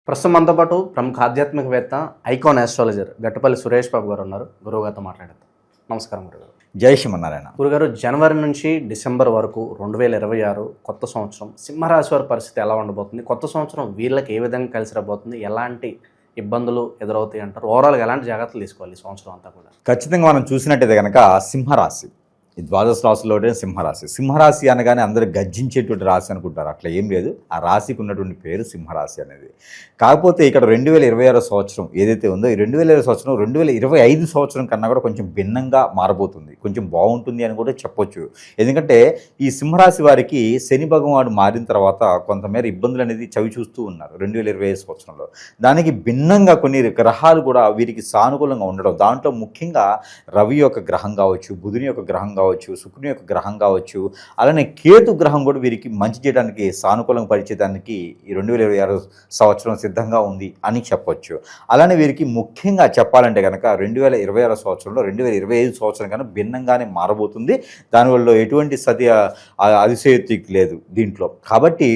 ప్రస్తుతం మనతో పాటు ప్రముఖ ఆధ్యాత్మికవేత్త, ఐకాన్ ఆస్ట్రాలజర్ గట్టపల్లి సురేష్ బాబు గారు ఉన్నారు. గురువుగారితో మాట్లాడతాం. నమస్కారం గురుగారు. జై శ్రీమన్నారాయణ. గురుగారు, జనవరి నుంచి డిసెంబర్ వరకు 2026 కొత్త సంవత్సరం సింహరాశి వారి పరిస్థితి ఎలా ఉండబోతుంది? కొత్త సంవత్సరం వీళ్ళకి ఏ విధంగా కలిసి రాబోతుంది? ఎలాంటి ఇబ్బందులు ఎదురవుతాయి అంటారు? ఓవరాల్గా ఎలాంటి జాగ్రత్తలు తీసుకోవాలి ఈ సంవత్సరం అంతా కూడా? ఖచ్చితంగా మనం చూసినట్టయితే కనుక సింహరాశి, ఈ ద్వాదశ రాశిలోనే సింహరాశి. సింహరాశి అనగానే అందరూ గర్జించేటువంటి రాశి అనుకుంటారు. అట్లా ఏం లేదు. ఆ రాశికి ఉన్నటువంటి పేరు సింహరాశి అనేది. కాకపోతే ఇక్కడ 2026 సంవత్సరం ఏదైతే ఉందో, ఈ 2026 సంవత్సరం 2025 సంవత్సరం కన్నా కూడా కొంచెం భిన్నంగా మారబోతుంది. కొంచెం బాగుంటుంది అని కూడా చెప్పొచ్చు. ఎందుకంటే ఈ సింహరాశి వారికి శని భగవానుడు మారిన తర్వాత కొంతమేర ఇబ్బందులు అనేది చవి చూస్తూ ఉన్నారు 2025 సంవత్సరంలో. దానికి భిన్నంగా కొన్ని గ్రహాలు కూడా వీరికి సానుకూలంగా ఉండడం, దాంట్లో ముఖ్యంగా రవి యొక్క గ్రహం కావచ్చు, బుధుని యొక్క గ్రహం కావచ్చు, శుక్రుని యొక్క గ్రహం కావచ్చు, అలానే కేతు గ్రహం కూడా వీరికి మంచి చేయడానికి, సానుకూలంగా పరిచేయడానికి ఈ 2026 సంవత్సరం సిద్ధంగా ఉంది అని చెప్పొచ్చు. అలానే వీరికి ముఖ్యంగా చెప్పాలంటే కనుక 2026 సంవత్సరంలో 2025 సంవత్సరం కన్నా భిన్నంగానే మారబోతుంది. దానివల్ల ఎటువంటి అతిశయోక్తి లేదు దీంట్లో. కాబట్టి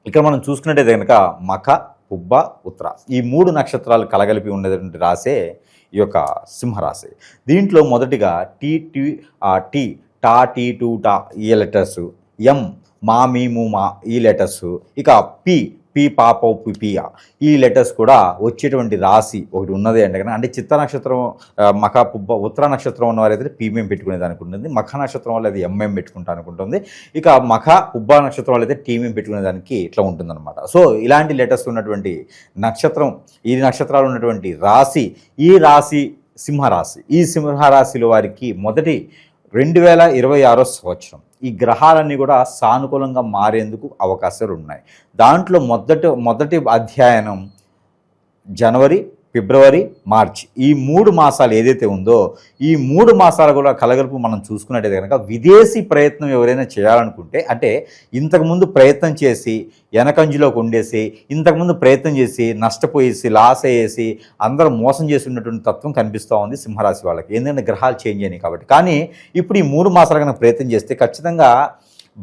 ఇక్కడ మనం చూసుకున్నట్టయితే కనుక మఖ, పుబ్బ, ఉత్తర ఈ 3 నక్షత్రాలు కలగలిపి ఉండేటువంటి రాసే ఈ యొక్క సింహరాశి. దీంట్లో మొదటిగా టీ టా, టీ, టూ, టా ఈ లెటర్స్, ఎం మా, మీ, ము, మా ఈ లెటర్స్, ఇక పి పాప, పియా ఈ లెటర్స్ కూడా వచ్చేటువంటి రాశి ఒకటి ఉన్నది అంటే కనుక, అంటే చిత్త నక్షత్రం మఖ, పుబ్బ, ఉత్తర నక్షత్రం ఉన్న వారైతే పీమేం పెట్టుకునేది అనుకుంటుంది. మఖ నక్షత్రం వాళ్ళు అది ఎంఎం పెట్టుకుంటా అనుకుంటుంది. ఇక మఖ, పుబ్బ నక్షత్రం వాళ్ళు అయితే టీమేం పెట్టుకునేదానికి ఇట్లా ఉంటుందన్నమాట. సో ఇలాంటి లెటర్స్ ఉన్నటువంటి నక్షత్రం, ఈ నక్షత్రాలు ఉన్నటువంటి రాశి ఈ రాశి సింహరాశి. ఈ సింహరాశిలో వారికి మొదటి 2026 సంవత్సరం ఈ గ్రహాలన్నీ కూడా సానుకూలంగా మారేందుకు అవకాశాలు ఉన్నాయి. దాంట్లో మొదటి అధ్యయనం జనవరి, ఫిబ్రవరి, మార్చి ఈ 3 మాసాలు ఏదైతే ఉందో, ఈ 3 మాసాలు కూడా కలగలుపు మనం చూసుకున్నట్టయితే కనుక విదేశీ ప్రయత్నం ఎవరైనా చేయాలనుకుంటే, అంటే ఇంతకుముందు ప్రయత్నం చేసి వెనకంజులోకి ఉండేసి, ఇంతకుముందు ప్రయత్నం చేసి నష్టపోయేసి, లాస్ అయ్యేసి అందరూ మోసం చేసి ఉన్నటువంటి తత్వం కనిపిస్తూ ఉంది సింహరాశి వాళ్ళకి. ఎందుకంటే గ్రహాలు చేంజ్ అయినాయి కాబట్టి. కానీ ఇప్పుడు ఈ 3 మాసాలు కన్నా ప్రయత్నం చేస్తే ఖచ్చితంగా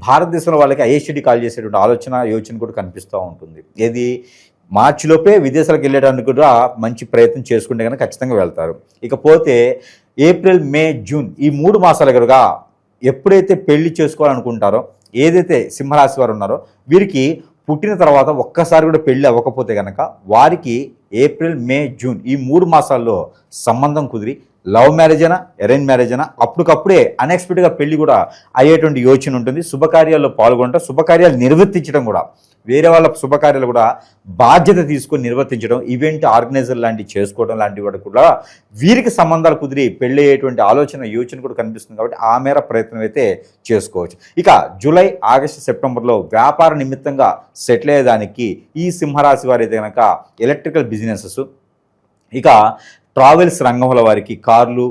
భారతదేశంలో వాళ్ళకి ఐఎస్టీడీ కాల్ చేసేటువంటి యోచన కూడా కనిపిస్తూ ఉంటుంది. ఏది మార్చిలోపే విదేశాలకు వెళ్ళడానికి కూడా మంచి ప్రయత్నం చేసుకుంటే కనుక ఖచ్చితంగా వెళ్తారు. ఇకపోతే ఏప్రిల్, మే, జూన్ ఈ 3 మాసాలు కనుక ఎప్పుడైతే పెళ్లి చేసుకోవాలనుకుంటారో, ఏదైతే సింహరాశి వారు ఉన్నారో వీరికి పుట్టిన తర్వాత ఒక్కసారి కూడా పెళ్ళి అవ్వకపోతే కనుక వారికి ఏప్రిల్, మే, జూన్ ఈ 3 మాసాల్లో సంబంధం కుదిరి లవ్ మ్యారేజ్ అయినా, అరేంజ్ మ్యారేజ్ అయినా అప్పటికప్పుడే అన్ఎక్స్పెక్టెడ్గా పెళ్లి కూడా అయ్యేటువంటి యోచన ఉంటుంది. శుభకార్యాల్లో పాల్గొనడం, శుభకార్యాలు నిర్వర్తించడం కూడా, వేరే వాళ్ళ శుభకార్యాలు కూడా బాధ్యత తీసుకొని నిర్వర్తించడం, ఈవెంట్ ఆర్గనైజర్ లాంటివి చేసుకోవడం లాంటివి వాటి కూడా వీరికి సంబంధాలు కుదిరి పెళ్ళి అయ్యేటువంటి యోచన కూడా కనిపిస్తుంది. కాబట్టి ఆ మేర ప్రయత్నం అయితే చేసుకోవచ్చు. ఇక జూలై, ఆగస్టు, సెప్టెంబర్లో వ్యాపార నిమిత్తంగా సెటిల్ అయ్యేదానికి ఈ సింహరాశి వారి అయితే కనుక ఎలక్ట్రికల్ బిజినెసెస్, ఇక ట్రావెల్స్ రంగంలో వారికి కార్లు,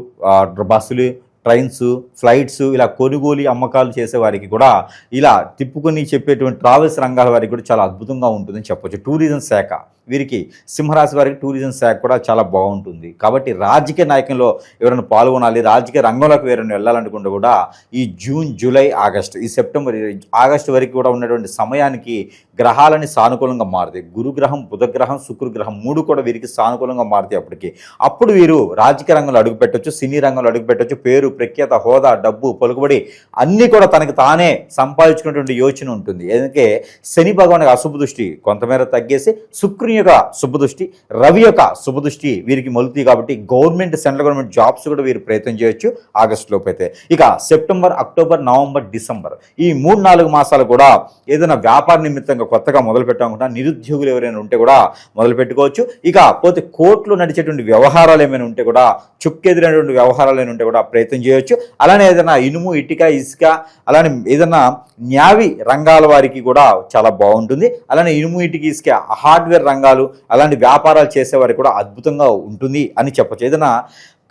బస్సులు, ట్రైన్స్, ఫ్లైట్స్ ఇలా కొనుగోలు అమ్మకాలు చేసే వారికి కూడా, ఇలా తిప్పుకొని చెప్పేటువంటి ట్రావెల్స్ రంగాల వారికి కూడా చాలా అద్భుతంగా ఉంటుందని చెప్పొచ్చు. టూరిజం శాఖ వీరికి సింహరాశి వారికి టూరిజం శాఖ కూడా చాలా బాగుంటుంది. కాబట్టి రాజకీయ నాయకంలో ఎవరైనా పాల్గొనాలి, రాజకీయ రంగంలోకి ఎవరైనా వెళ్ళాలనుకుంటే కూడా ఈ జూన్, జూలై, ఆగస్టు, ఈ సెప్టెంబర్, ఆగస్టు వరకు కూడా ఉన్నటువంటి సమయానికి గ్రహాలని సానుకూలంగా మారుతాయి. గురుగ్రహం, బుధగ్రహం, శుక్రగ్రహం 3 కూడా వీరికి సానుకూలంగా మారుతాయి. అప్పుడు వీరు రాజకీయ రంగంలో అడుగుపెట్టవచ్చు, సినీ రంగంలో అడుగుపెట్టవచ్చు. పేరు, ప్రఖ్యాత, హోదా, డబ్బు, పలుకుబడి అన్నీ కూడా తనకి తానే సంపాదించుకునేటువంటి యోచన ఉంటుంది. ఎందుకంటే శని భగవాన్ అశుభ దృష్టి కొంతమేర తగ్గేసి, శుక్రుని యొక్క శుభదృష్టి, రవి యొక్క శుభదృష్టి వీరికి మొలుతాయి. కాబట్టి గవర్నమెంట్, సెంట్రల్ గవర్నమెంట్ జాబ్స్ కూడా వీరు ప్రయత్నం చేయొచ్చు ఆగస్టు లోపు అయితే. ఇక సెప్టెంబర్, అక్టోబర్, నవంబర్, డిసెంబర్ ఈ 3-4 మాసాలు కూడా ఏదైనా వ్యాపార నిమిత్తంగా కొత్తగా మొదలు పెట్టకుండా నిరుద్యోగులు ఎవరైనా ఉంటే కూడా మొదలు పెట్టుకోవచ్చు. ఇక పోతే కోర్టులో నడిచేటువంటి వ్యవహారాలు ఏమైనా ఉంటే కూడా, చుక్కెదిరినటువంటి వ్యవహారాలు ఏమైనా ఉంటే కూడా ప్రయత్నం చేయొచ్చు. అలానే ఏదైనా ఇనుము, ఇటుక, ఇసుక, అలానే ఏదైనా న్యావి రంగాల వారికి కూడా చాలా బాగుంటుంది. అలానే ఇనుము, ఇటుక, ఇసుక, హార్డ్వేర్ రంగాలు అలాంటి వ్యాపారాలు చేసేవారికి కూడా అద్భుతంగా ఉంటుంది అని చెప్పచ్చు. ఏదైనా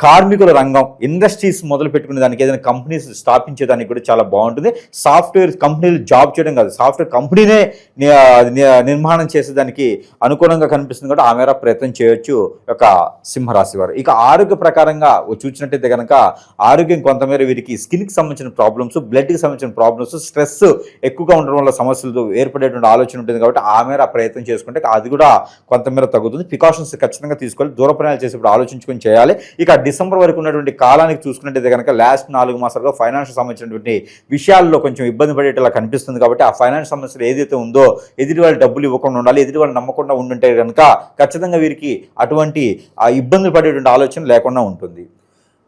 కార్మికుల రంగం, ఇండస్ట్రీస్ మొదలు పెట్టుకునే దానికి, ఏదైనా కంపెనీస్ స్థాపించేదానికి కూడా చాలా బాగుంటుంది. సాఫ్ట్వేర్ కంపెనీలు జాబ్ చేయడం కాదు, సాఫ్ట్వేర్ కంపెనీనే నిర్మాణం చేసేదానికి అనుకూలంగా కనిపిస్తుంది కూడా ఆ మేర ప్రయత్నం చేయొచ్చు ఒక సింహరాశి వారు. ఇక ఆరోగ్య ప్రకారంగా చూసినట్టయితే కనుక ఆరోగ్యం కొంతమేర వీరికి స్కిన్కి సంబంధించిన ప్రాబ్లమ్స్, బ్లడ్కి సంబంధించిన ప్రాబ్లమ్స్, స్ట్రెస్ ఎక్కువగా ఉండడం వల్ల సమస్యలు ఏర్పడేటువంటి ఆలోచన ఉంటుంది కాబట్టి ఆ మేర ప్రయత్నం చేసుకుంటే అది కూడా కొంతమేర తగ్గుతుంది. ప్రికాషన్స్ ఖచ్చితంగా తీసుకోవాలి, దూర ప్రయాణాలు చేసేప్పుడు ఆలోచించుకొని చేయాలి. ఇక డిసెంబర్ వరకు ఉన్నటువంటి కాలానికి చూసుకున్నట్టయితే కనుక లాస్ట్ 4 మాసాలుగా ఫైనాన్షియల్ సంబంధించినటువంటి విషయాల్లో కొంచెం ఇబ్బంది పడేటలా కనిపిస్తుంది కాబట్టి ఆ ఫైనాన్స్ సమస్యలు ఏదైతే ఉందో ఎదుటి వాళ్ళు డబ్బులు ఇవ్వకుండా ఉండాలి, ఎదుటి వాళ్ళు నమ్మకుండా ఉండుంటే కనుక ఖచ్చితంగా వీరికి అటువంటి ఇబ్బందులు పడేటువంటి ఆలోచన లేకుండా ఉంటుంది.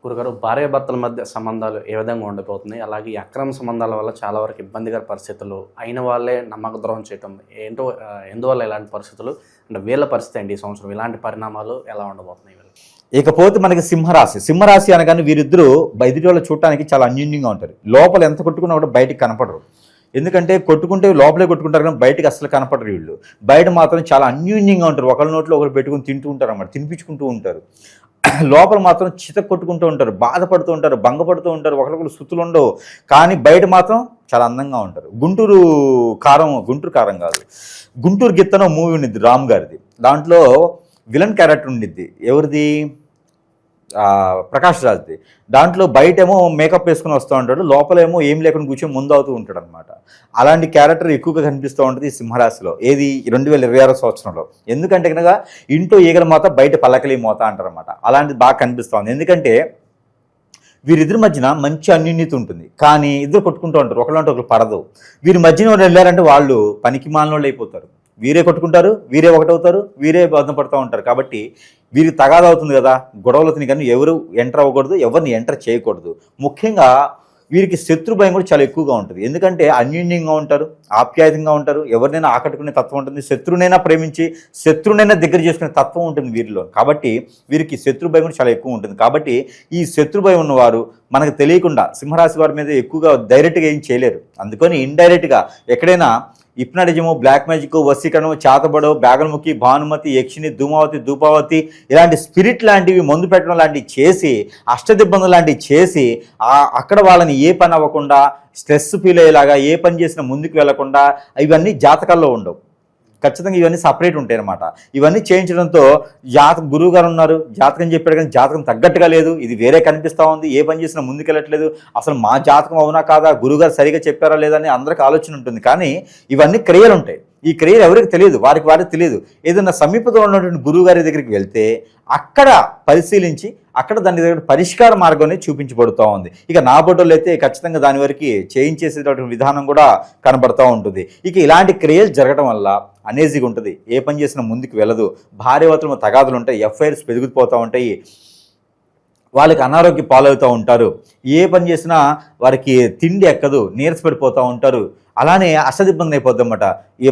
గురుగారు, భార్యాభర్తల మధ్య సంబంధాలు ఏ విధంగా ఉండిపోతున్నాయి, అలాగే ఈ అక్రమ సంబంధాల వల్ల చాలా వరకు ఇబ్బందికర పరిస్థితులు, అయిన వాళ్ళే నమ్మక ద్రోహం చేయటం ఎందువల్ల ఇలాంటి పరిస్థితులు, అంటే వీళ్ళ పరిస్థితి అండి ఈ సంవత్సరం ఇలాంటి పరిణామాలు ఎలా ఉండబోతున్నాయి? ఇకపోతే మనకి సింహరాశి అనగానే వీరిద్దరూ ఎదుటి వాళ్ళు చూడటానికి చాలా అన్యూన్యంగా ఉంటారు. లోపల ఎంత కొట్టుకున్నా కూడా బయటికి కనపడరు. ఎందుకంటే కొట్టుకుంటే లోపలే కొట్టుకుంటారు కానీ బయటకు అసలు కనపడరు వీళ్ళు. బయట మాత్రం చాలా అన్యూన్యంగా ఉంటారు, ఒకరి నోట్లో ఒకరు పెట్టుకుని తింటూ ఉంటారు అన్నమాట, తినిపించుకుంటూ ఉంటారు. లోపల మాత్రం చిత కొట్టుకుంటూ ఉంటారు, బాధపడుతూ ఉంటారు, భంగపడుతూ ఉంటారు, ఒకరికొకరు సుతులు ఉండవు. కానీ బయట మాత్రం చాలా అందంగా ఉంటారు. గుంటూరు కారం కాదు, గుంటూరు గిత్తనో మూవీ ఉండిద్ది రామ్ గారిది, దాంట్లో విలన్ క్యారెక్టర్ ఉండిద్ది. ఎవరిది? ప్రకాష్ రాజ్ది. దాంట్లో బయటేమో మేకప్ వేసుకుని వస్తూ ఉంటాడు, లోపలేమో ఏం లేకుండా కూర్చొని ముందు అవుతూ ఉంటాడు అనమాట. అలాంటి క్యారెక్టర్ ఎక్కువగా కనిపిస్తూ ఉంటుంది సింహరాశిలో. ఏది 2026 సంవత్సరంలో. ఎందుకంటే కనుక ఇంట్లో ఈగల మోత, బయట పల్లకలి మోత అంటారనమాట. అలాంటిది బాగా కనిపిస్తూ ఉంది. ఎందుకంటే వీరిద్దరి మధ్యన మంచి అన్యూన్యత ఉంటుంది, కానీ ఇద్దరు కొట్టుకుంటూ ఉంటారు, ఒకళ్ళంటే ఒకరు పడదు. వీరి మధ్యన వెళ్ళారంటే వాళ్ళు పనికి మాలిన అయిపోతారు. వీరే కొట్టుకుంటారు, వీరే ఒకటవుతారు, వీరే బాధపడుతూ ఉంటారు. కాబట్టి వీరికి తగాదా అవుతుంది కదా, గొడవలవుతుంది. కానీ ఎవరు ఎంటర్ అవ్వకూడదు, ఎవరిని ఎంటర్ చేయకూడదు. ముఖ్యంగా వీరికి శత్రు భయం కూడా చాలా ఎక్కువగా ఉంటుంది. ఎందుకంటే అన్యూన్యంగా ఉంటారు, ఆప్యాయంగా ఉంటారు, ఎవరినైనా ఆకట్టుకునే తత్వం ఉంటుంది, శత్రునైనా ప్రేమించి శత్రునైనా దగ్గర చేసుకునే తత్వం ఉంటుంది వీరిలో. కాబట్టి వీరికి శత్రు భయం కూడా చాలా ఎక్కువ ఉంటుంది. కాబట్టి ఈ శత్రు భయం ఉన్నవారు మనకు తెలియకుండా సింహరాశి వారి మీద ఎక్కువగా డైరెక్ట్గా ఏం చేయలేరు. అందుకని ఇండైరెక్ట్గా ఎక్కడైనా హిప్నాటిజము, బ్లాక్ మ్యాజిక్, వశీకరణం, చాతబడో, బ్యాగల్ముఖి, భానుమతి, యక్షిని, ధూపావతి ఇలాంటి స్పిరిట్ లాంటివి మందు పెట్టడం లాంటివి చేసి, అష్టదిబ్బందులు లాంటివి చేసి అక్కడ వాళ్ళని ఏ పని అవ్వకుండా, స్ట్రెస్ ఫీల్ అయ్యేలాగా, ఏ పని చేసినా ముందుకు వెళ్లకుండా, ఇవన్నీ జాతకాల్లో ఉండవు. ఖచ్చితంగా ఇవన్నీ సపరేట్ ఉంటాయి అన్నమాట. ఇవన్నీ చేయించడంతో గురువు గారు ఉన్నారు, జాతకం చెప్పాడు కానీ జాతకం తగ్గట్టుగా లేదు, ఇది వేరే కనిపిస్తూ ఉంది, ఏ పని చేసినా ముందుకెళ్ళట్లేదు, అసలు మా జాతకం అవునా కాదా, గురువుగారు సరిగా చెప్పారా లేదా అని అందరికీ ఆలోచన ఉంటుంది. కానీ ఇవన్నీ క్రియలు ఉంటాయి. ఈ క్రియలు ఎవరికి తెలియదు, వారికి తెలియదు. ఏదైనా సమీపంలో ఉన్నటువంటి గురువు గారి దగ్గరికి వెళ్తే అక్కడ పరిశీలించి అక్కడ దాని దగ్గర పరిష్కార మార్గం అనేది చూపించబడుతూ ఉంది. ఇక నా బొడ్డలు అయితే ఖచ్చితంగా దాని వరకు చేయించేసేటటువంటి విధానం కూడా కనబడుతూ ఉంటుంది. ఇక ఇలాంటి క్రియలు జరగడం వల్ల అనేజీగా ఉంటుంది, ఏ పని చేసినా ముందుకు వెళ్ళదు, భార్యాభర్తల తగాదులు ఉంటాయి, ఎఫ్ఐఆర్స్ పెరిగిపోతూ ఉంటాయి, వాళ్ళకి అనారోగ్య పాలవుతూ ఉంటారు, ఏ పని చేసినా వారికి తిండి ఎక్కదు, నీరసపడిపోతూ ఉంటారు. అలానే అసదిబ్బంది అయిపోద్ది అన్నమాట.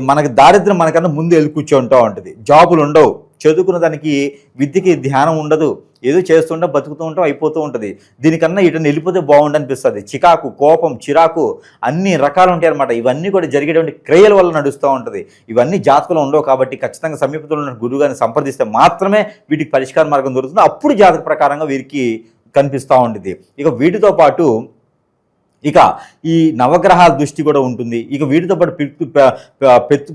మనకి దారిద్ర్యం మనకన్నా ముందు వెళ్ళి కూర్చోంటూ ఉంటుంది, జాబులు ఉండవు, చదువుకున్న దానికి విద్యకి ధ్యానం ఉండదు, ఏదో చేస్తుంటే బతుకుతూ ఉంటాం, అయిపోతూ ఉంటుంది. దీనికన్నా ఇటు వెళ్ళిపోతే బాగుండు అనిపిస్తుంది. చికాకు, కోపం, చిరాకు అన్ని రకాలు ఉంటాయి అన్నమాట. ఇవన్నీ కూడా జరిగేటువంటి క్రియల వల్ల నడుస్తూ ఉంటుంది. ఇవన్నీ జాతకంలో ఉండవు కాబట్టి ఖచ్చితంగా సమీపంలో ఉన్న గురువుగారిని సంప్రదిస్తే మాత్రమే వీటికి పరిష్కార మార్గం దొరుకుతుంది. అప్పుడు జాతక ప్రకారంగా వీరికి కనిపిస్తూ ఉంటుంది. ఇక వీటితో పాటు ఇక ఈ నవగ్రహాల దృష్టి కూడా ఉంటుంది. ఇక వీటితో పాటు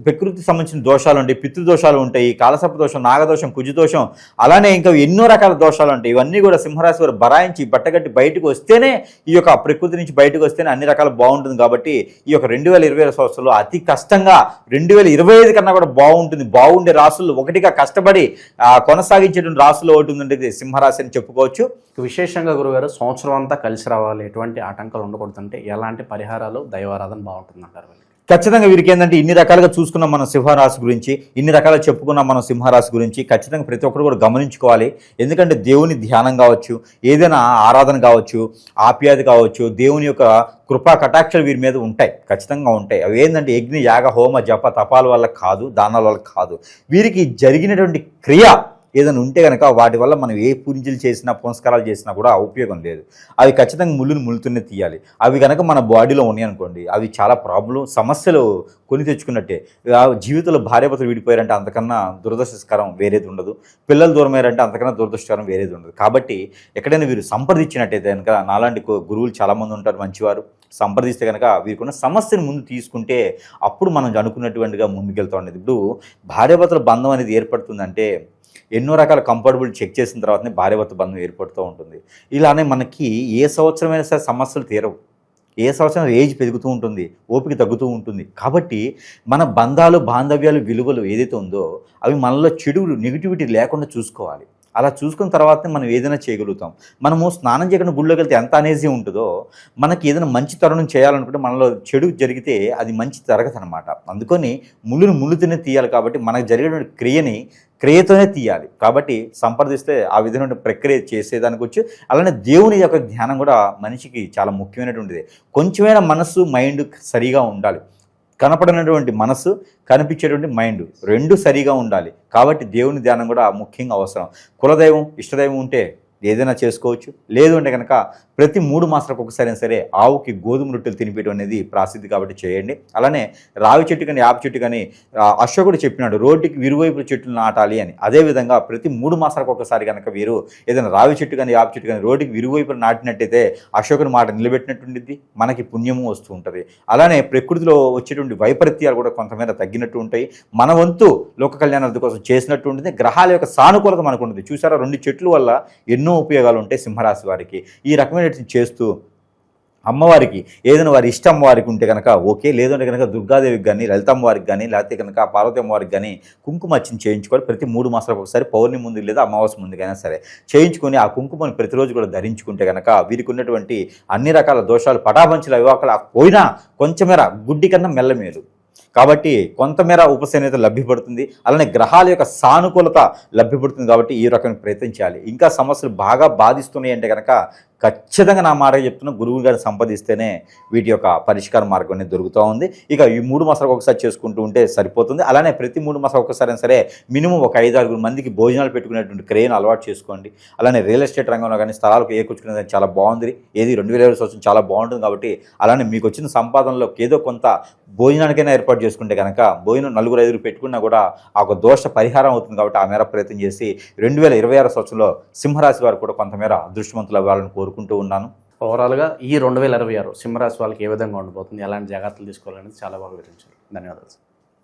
ప్రకృతికి సంబంధించిన దోషాలు ఉంటాయి, పితృదోషాలు ఉంటాయి, కాలసర్ప దోషం, నాగదోషం, కుజదోషం, అలానే ఇంకా ఎన్నో రకాల దోషాలు ఉంటాయి. ఇవన్నీ కూడా సింహరాశి వారు బరాయించి బట్టగట్టి బయటకు వస్తేనే, ఈ యొక్క ప్రకృతి నుంచి బయటకు వస్తేనే అన్ని రకాలు బాగుంటుంది. కాబట్టి ఈ యొక్క 2026 సంవత్సరంలో అతి కష్టంగా 2025 కన్నా కూడా బాగుండే రాసులు ఒకటిగా కష్టపడి కొనసాగించేటువంటి రాసులు ఒకటి ఉందంటే సింహరాశి అని చెప్పుకోవచ్చు. విశేషంగా గురుగారు సంవత్సరం అంతా కలిసి రావాలి, ఎటువంటి ఆటంకాలు ఉండకూడదంటే ఎలాంటి పరిహారాలు, దైవారాధన బాగుంటుంది అంటారు? ఖచ్చితంగా వీరికి ఏంటంటే ఇన్ని రకాలుగా చూసుకున్నాం మనం సింహరాశి గురించి, ఇన్ని రకాలుగా చెప్పుకున్నాం మనం సింహరాశి గురించి. ఖచ్చితంగా ప్రతి ఒక్కరు కూడా గమనించుకోవాలి. ఎందుకంటే దేవుని ధ్యానం కావచ్చు, ఏదైనా ఆరాధన కావచ్చు, ఆప్యాయత కావచ్చు, దేవుని యొక్క కృపా కటాక్షలు వీరి మీద ఉంటాయి, ఖచ్చితంగా ఉంటాయి. అవి ఏంటంటే యజ్ఞ, యాగ, హోమ, జప, తపాల వల్ల కాదు, దానాల వల్ల కాదు. వీరికి జరిగినటువంటి క్రియ ఏదైనా ఉంటే కనుక వాటి వల్ల మనం ఏ పూజలు చేసినా పునస్కారాలు చేసినా కూడా ఉపయోగం లేదు. అవి ఖచ్చితంగా ముళ్ళుని ముళ్ళుతూనే తీయాలి. అవి కనుక మన బాడీలో ఉన్నాయి అనుకోండి, అవి చాలా సమస్యలు కొని తెచ్చుకున్నట్టే. జీవితంలో భార్యాభర్తలు విడిపోయారంటే అంతకన్నా దురదృష్టకరం వేరేది ఉండదు. పిల్లలు దూరమయ్యారంటే అంతకన్నా దురదృష్టకరం వేరేది ఉండదు. కాబట్టి ఎక్కడైనా వీరు సంప్రదించినట్టయితే కనుక, నాలాంటి గురువులు చాలామంది ఉంటారు మంచివారు, సంప్రదిస్తే కనుక వీరికున్న సమస్యను ముందు తీసుకుంటే అప్పుడు మనం అనుకున్నటువంటిగా ముందుకెళ్తాం అనేది. ఇప్పుడు భార్యాభర్తల బంధం అనేది ఏర్పడుతుందంటే ఎన్నో రకాల కంఫర్టబుల్ చెక్ చేసిన తర్వాతనే భార్యాభర్త బంధం ఏర్పడుతూ ఉంటుంది. ఇలానే మనకి ఏ సంవత్సరమైనా సరే సమస్యలు తీరవు. ఏ సంవత్సరం ఏజ్ పెరుగుతూ ఉంటుంది, ఓపిక తగ్గుతూ ఉంటుంది. కాబట్టి మన బంధాలు, బాంధవ్యాలు, విలువలు ఏదైతే ఉందో అవి మనలో చెడు నెగిటివిటీ లేకుండా చూసుకోవాలి. అలా చూసుకున్న తర్వాతనే మనం ఏదైనా చేయగలుగుతాం. మనము స్నానం చేయకుండా గుళ్ళోకి వెళ్తే ఎంత అనేజీ ఉంటుందో, మనకి ఏదైనా మంచి తరుణం చేయాలనుకుంటే మనలో చెడు జరిగితే అది మంచి జరగదనమాట. అందుకని ముళ్ళుతోనే తీయాలి. కాబట్టి మనకు జరిగిన క్రియతోనే తీయాలి. కాబట్టి సంప్రదిస్తే ఆ విధమైన ప్రక్రియ చేసేదానికి వచ్చి, అలానే దేవుని యొక్క ధ్యానం కూడా మనిషికి చాలా ముఖ్యమైనటువంటిది. కొంచెమైనా మనస్సు, మైండ్ సరిగా ఉండాలి. కనపడినటువంటి మనసు, కనిపించేటువంటి మైండ్ రెండు సరిగా ఉండాలి. కాబట్టి దేవుని ధ్యానం కూడా ముఖ్యంగా అవసరం. కులదైవం, ఇష్టదైవం ఉంటే ఏదైనా చేసుకోవచ్చు. లేదు అంటే కనుక ప్రతి 3 మాసాలకు ఒకసారి సరే ఆవుకి గోధుమ రొట్టెలు తినిపించడం అనేది ప్రాసిద్ధి. కాబట్టి చేయండి. అలానే రావి చెట్టు కానీ యాప చెట్టు కానీ అశోకుడు చెప్పినాడు, రోడ్డుకి ఇరువైపుల చెట్లు నాటాలి అని. అదేవిధంగా ప్రతి 3 మాసాలకు ఒకసారి కనుక వీరు ఏదైనా రావి చెట్టు కానీ యాప చెట్టు కానీ రోడ్డుకి ఇరువైపులు నాటినట్టయితే అశోకుని మాట నిలబెట్టినట్టుండిద్ది, మనకి పుణ్యము వస్తూ ఉంటుంది. అలానే ప్రకృతిలో వచ్చేటువంటి వైపరీత్యాలు కూడా కొంతమేర తగ్గినట్టు ఉంటాయి. మన వంతు లోక కళ్యాణార్థి కోసం చేసినట్టు ఉంటుంది. గ్రహాల యొక్క సానుకూలత మనకు ఉంటుంది. చూసారా, 2 చెట్లు వల్ల ఎన్నో ఉపయోగాలు ఉంటాయి సింహరాశి వారికి. ఈ రకమైన చేస్తూ అమ్మవారికి ఏదైనా వారి ఇష్టం అమ్మవారికి ఉంటే కనుక ఓకే, లేదంటే కనుక దుర్గాదేవికి కానీ, లలితమ్మ వారికి కానీ, లేకపోతే కనుక పార్వతి అమ్మవారికి కానీ కుంకుమ అర్చన చేయించుకొని ప్రతి 3 మాసాలకు ఒకసారి పౌర్ణమి ముందు లేదా అమావాస్య ముందుకైనా సరే చేయించుకొని ఆ కుంకుమని ప్రతిరోజు కూడా ధరించుకుంటే కనుక వీరికి ఉన్నటువంటి అన్ని రకాల దోషాలు పటాపంచలు అవివాకలు పోయినా కొంచెమేర గుడ్డి కన్నా మెల్లమేలు. కాబట్టి కొంతమేర ఉపశమనత లభ్యపడుతుంది. అలానే గ్రహాల యొక్క సానుకూలత లభ్యపడుతుంది. కాబట్టి ఈ రకమైన ప్రయత్నం చేయాలి. ఇంకా సమస్యలు బాగా బాధిస్తున్నాయి అంటే కనుక ఖచ్చితంగా నా మాట చెప్తున్నా, గురువు గారిని సంపాదిస్తేనే వీటి యొక్క పరిష్కార మార్గం అనేది దొరుకుతూ ఉంది. ఇక ఈ 3 మాసాలకు ఒకసారి చేసుకుంటూ ఉంటే సరిపోతుంది. అలానే ప్రతి 3 మాసాలకు ఒకసారి సరే మినిమం ఒక 5-6 మందికి భోజనాలు పెట్టుకునేటువంటి క్రేన్ అలవాటు చేసుకోండి. అలానే రియల్ ఎస్టేట్ రంగంలో కానీ స్థలాలకు ఏకూర్చుకునేది చాలా బాగుంది. ఏది 2020 సంవత్సరం చాలా బాగుంటుంది. కాబట్టి అలానే మీకు వచ్చిన సంపాదనలో ఏదో కొంత భోజనానికైనా ఏర్పాటు చేసుకుంటే కనుక భోజనం 4-5 పెట్టుకున్నా కూడా ఆ ఒక దోష పరిహారం అవుతుంది. కాబట్టి ఆ మేర ప్రయత్నం చేసి 2026 సంవత్సరంలో సింహరాశి వారు కూడా కొంతమేర అదృష్టవంతులు అవ్వాలని కోరుకుంటూ ఉన్నాను. ఓవరాల్గా ఈ 2026 సింహరాశి వాళ్ళకి ఏ విధంగా ఉండబోతుంది, ఎలాంటి జాగ్రత్తలు తీసుకోవాలనేది చాలా బాగా వివరించారు. ధన్యవాదాలు.